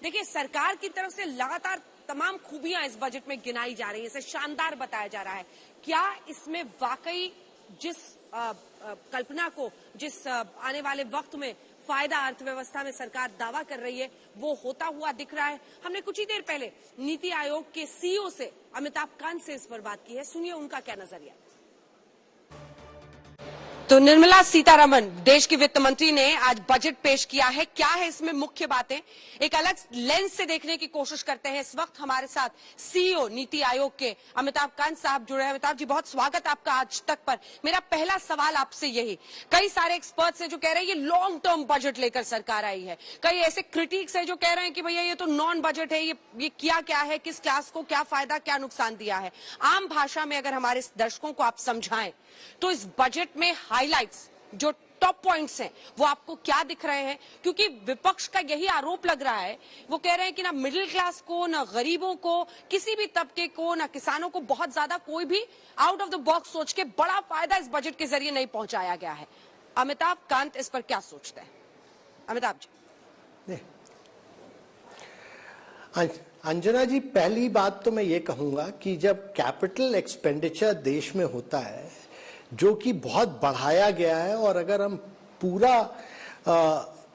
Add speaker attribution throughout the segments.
Speaker 1: देखिए, सरकार की तरफ से लगातार तमाम खूबियां इस बजट में गिनाई जा रही है, इसे शानदार बताया जा रहा है। क्या इसमें वाकई जिस कल्पना को, जिस आने वाले वक्त में फायदा अर्थव्यवस्था में सरकार दावा कर रही है, वो होता हुआ दिख रहा है? हमने कुछ ही देर पहले नीति आयोग के सीईओ से, अमिताभ कांत से इस पर बात की है। सुनिए उनका क्या नजरिया। तो निर्मला सीतारमण, देश की वित्त मंत्री, ने आज बजट पेश किया है। क्या है इसमें मुख्य बातें, एक अलग लेंस से देखने की कोशिश करते हैं। इस वक्त हमारे साथ सीईओ नीति आयोग के अमिताभ कांत साहब जुड़े हैं। अमिताभ जी, बहुत स्वागत आपका आज तक पर। मेरा पहला सवाल आपसे यही, कई सारे एक्सपर्ट्स हैं जो कह रहे हैं ये लॉन्ग टर्म बजट लेकर सरकार आई है, कई ऐसे क्रिटिक्स हैं जो कह रहे हैं कि भैया ये तो नॉन बजट है, ये किया क्या है, किस क्लास को क्या फायदा क्या नुकसान दिया है। आम भाषा में अगर हमारे दर्शकों को आप समझाएं तो इस बजट में हाइलाइट्स, जो टॉप पॉइंट्स हैं, वो आपको क्या दिख रहे हैं? क्योंकि विपक्ष का यही आरोप लग रहा है, वो कह रहे हैं कि ना मिडिल क्लास को, ना गरीबों को, किसी भी तबके को, ना किसानों को बहुत ज्यादा कोई भी आउट ऑफ द बॉक्स सोच के बड़ा फायदा इस बजट के जरिए नहीं पहुंचाया गया है। अमिताभ कांत इस पर क्या सोचते हैं? अमिताभ जी।
Speaker 2: अंजना जी, पहली बात तो मैं ये कहूंगा कि जब कैपिटल एक्सपेंडिचर देश में होता है जो कि बहुत बढ़ाया गया है, और अगर हम पूरा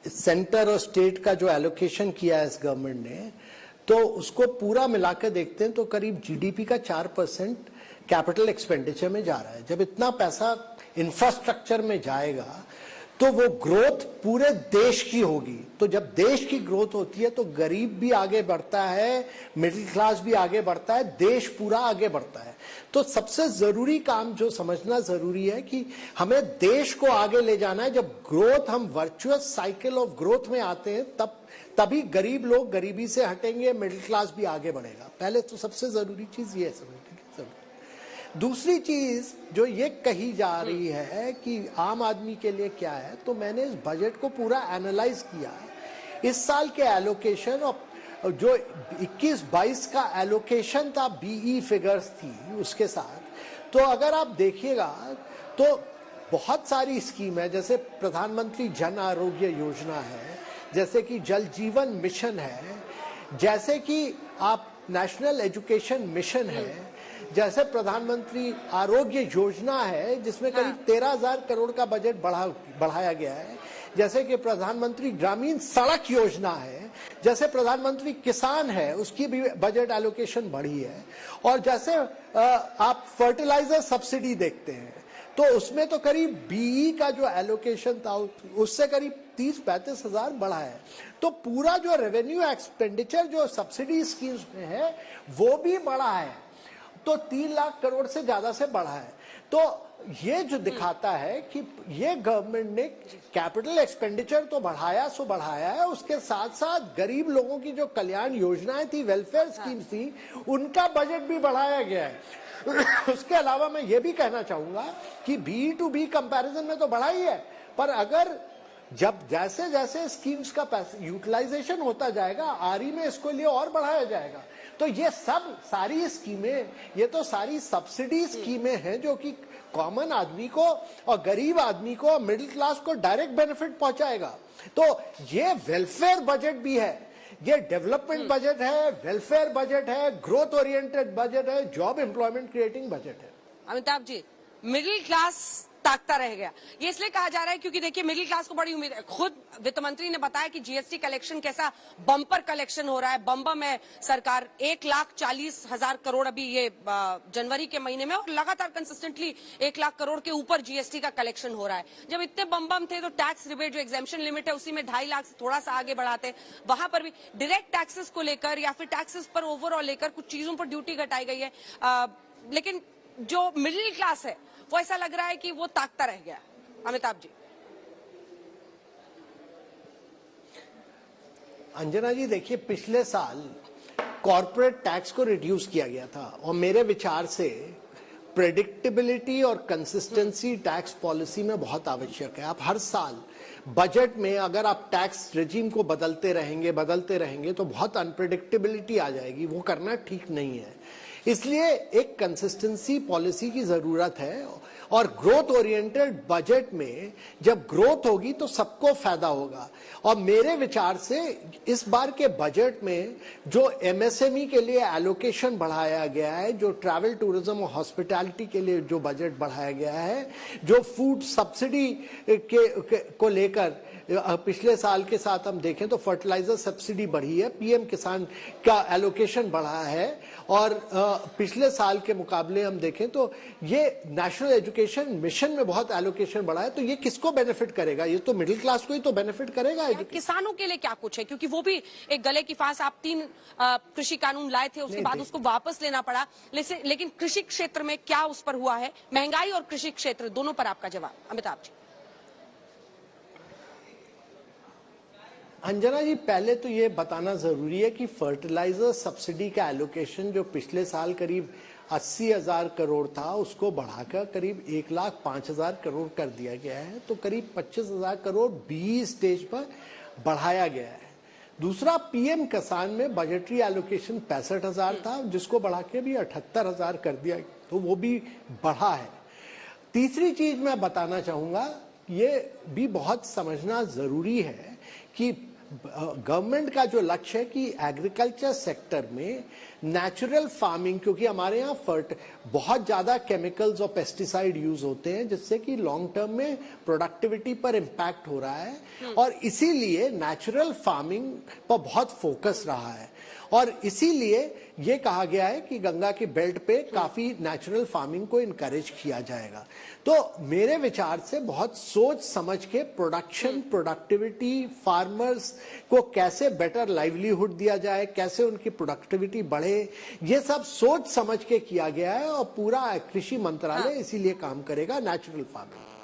Speaker 2: सेंटर और स्टेट का जो एलोकेशन किया है इस गवर्नमेंट ने, तो उसको पूरा मिलाकर देखते हैं तो करीब जीडीपी का 4% कैपिटल एक्सपेंडिचर में जा रहा है। जब इतना पैसा इंफ्रास्ट्रक्चर में जाएगा तो वो ग्रोथ पूरे देश की होगी। तो जब देश की ग्रोथ होती है तो गरीब भी आगे बढ़ता है, मिडिल क्लास भी आगे बढ़ता है, देश पूरा आगे बढ़ता है। तो सबसे जरूरी काम जो समझना जरूरी है कि हमें देश को आगे ले जाना है। जब ग्रोथ, हम वर्चुअस साइकिल ऑफ ग्रोथ में आते हैं, तभी गरीब लोग गरीबी से हटेंगे, मिडिल क्लास भी आगे बढ़ेगा। पहले तो सबसे जरूरी चीज ये है समझने की। दूसरी चीज जो ये कही जा रही है कि आम आदमी के लिए क्या है, तो मैंने इस बजट को पूरा एनालाइज किया है। इस साल के एलोकेशन और जो 21-22 का एलोकेशन था, बीई फिगर्स थी उसके साथ, तो अगर आप देखिएगा तो बहुत सारी स्कीम है, जैसे प्रधानमंत्री जन आरोग्य योजना है, जैसे कि जल जीवन मिशन है, जैसे कि आप नेशनल एजुकेशन मिशन है, जैसे प्रधानमंत्री आरोग्य योजना है जिसमें करीब 13,000 करोड़ का बजट बढ़ाया गया है, जैसे कि प्रधानमंत्री ग्रामीण सड़क योजना है, जैसे प्रधानमंत्री किसान है उसकी भी बजट एलोकेशन बढ़ी है, और जैसे आप फर्टिलाइजर सब्सिडी देखते हैं तो उसमें तो करीब बीई का जो एलोकेशन था उससे करीब 30-35 हजार बढ़ा है। तो पूरा जो रेवेन्यू एक्सपेंडिचर जो सब्सिडी स्कीम्स में है वो भी बढ़ा है, तो 3 लाख करोड़ से ज्यादा से बढ़ा है। तो ये जो दिखाता है कि ये गवर्नमेंट ने कैपिटल एक्सपेंडिचर तो बढ़ाया सो बढ़ाया है, उसके साथ साथ गरीब लोगों की जो कल्याण योजनाएं थी, वेलफेयर स्कीम्स थी, उनका बजट भी बढ़ाया गया है। उसके अलावा मैं ये भी कहना चाहूंगा कि बी टू बी कंपैरिजन में तो बढ़ा ही है, पर अगर जब जैसे जैसे स्कीम्स का यूटिलाइजेशन होता जाएगा, आरई में इसको लिए और बढ़ाया जाएगा। तो ये सब सारी स्कीमें, ये तो सारी सब्सिडी स्कीमें हैं जो कि कॉमन आदमी को और गरीब आदमी को, मिडिल क्लास को डायरेक्ट बेनिफिट पहुंचाएगा। तो ये वेलफेयर बजट भी है, ये डेवलपमेंट बजट है, वेलफेयर बजट है, ग्रोथ ओरिएंटेड बजट है, जॉब एम्प्लॉयमेंट क्रिएटिंग बजट है।
Speaker 1: अमिताभ जी, मिडिल क्लास ताकता रह गया, ये इसलिए कहा जा रहा है क्योंकि देखिए मिडिल क्लास को बड़ी उम्मीद है। खुद वित्त मंत्री ने बताया कि जीएसटी कलेक्शन कैसा बम्पर कलेक्शन हो रहा है, बम है सरकार, 1,40,000 करोड़ अभी ये जनवरी के महीने में, और लगातार कंसिस्टेंटली 1 लाख करोड़ के ऊपर जीएसटी का कलेक्शन हो रहा है। जब इतने बम थे तो टैक्स रिबेट जो एग्जेम्पशन लिमिट है उसी में 2.5 लाख से थोड़ा सा आगे बढ़ाते, वहां पर भी डायरेक्ट टैक्सेस को लेकर या फिर टैक्सेस पर ओवरऑल लेकर कुछ चीजों पर ड्यूटी घटाई गई है, लेकिन जो मिडिल क्लास है वो ऐसा लग रहा है कि वो ताकता रह गया। अमिताभ जी।
Speaker 2: अंजना जी, देखिए पिछले साल कॉर्पोरेट टैक्स को रिड्यूस किया गया था, और मेरे विचार से प्रेडिक्टेबिलिटी और कंसिस्टेंसी टैक्स पॉलिसी में बहुत आवश्यक है। आप हर साल बजट में अगर आप टैक्स रेजिम को बदलते रहेंगे तो बहुत अनप्रेडिक्टेबिलिटी आ जाएगी, वो करना ठीक नहीं है। इसलिए एक कंसिस्टेंसी पॉलिसी की जरूरत है और ग्रोथ ओरिएंटेड बजट में जब ग्रोथ होगी तो सबको फायदा होगा। और मेरे विचार से इस बार के बजट में जो एमएसएमई के लिए एलोकेशन बढ़ाया गया है, जो ट्रैवल टूरिज्म और हॉस्पिटैलिटी के लिए जो बजट बढ़ाया गया है, जो फूड सब्सिडी को लेकर पिछले साल के साथ हम देखें तो फर्टिलाइजर सब्सिडी बढ़ी है, पीएम किसान का एलोकेशन बढ़ा है और पिछले साल के मुकाबले हम देखें तो ये नेशनल एजुकेशन मिशन में बहुत एलोकेशन बढ़ा है। तो ये किसको बेनिफिट करेगा? ये तो मिडिल क्लास को ही तो बेनिफिट करेगा।
Speaker 1: किसानों के लिए क्या कुछ है, क्योंकि वो भी एक गले की फांस, आप 3 कृषि कानून लाए थे, उसके बाद उसको वापस लेना पड़ा, लेकिन कृषि क्षेत्र में क्या उस पर हुआ है? महंगाई और कृषि क्षेत्र दोनों पर आपका जवाब अमिताभ जी।
Speaker 2: अंजना जी, पहले तो ये बताना जरूरी है कि फर्टिलाइजर सब्सिडी का एलोकेशन जो पिछले साल करीब 80,000 करोड़ था उसको बढ़ाकर करीब 1,05,000 करोड़ कर दिया गया है। तो करीब 25,000 करोड़ 20 स्टेज पर बढ़ाया गया है। दूसरा, पीएम किसान में बजटरी एलोकेशन 65,000 था जिसको बढ़ा के भी 78,000 कर दिया, तो वो भी बढ़ा है। तीसरी चीज मैं बताना चाहूंगा, ये भी बहुत समझना जरूरी है कि गवर्नमेंट का जो लक्ष्य है कि एग्रीकल्चर सेक्टर में नेचुरल फार्मिंग, क्योंकि हमारे यहाँ बहुत ज्यादा केमिकल्स और पेस्टिसाइड यूज होते हैं जिससे कि लॉन्ग टर्म में प्रोडक्टिविटी पर इम्पैक्ट हो रहा है और इसीलिए नेचुरल फार्मिंग पर बहुत फोकस रहा है और इसीलिए ये कहा गया है कि गंगा की बेल्ट पे काफी नेचुरल फार्मिंग को इनकरेज किया जाएगा। तो मेरे विचार से बहुत सोच समझ के प्रोडक्शन, प्रोडक्टिविटी, फार्मर्स को कैसे बेटर लाइवलीहुड दिया जाए, कैसे उनकी प्रोडक्टिविटी बढ़े, ये सब सोच समझ के किया गया है और पूरा कृषि मंत्रालय इसीलिए काम करेगा नेचुरल फार्मिंग।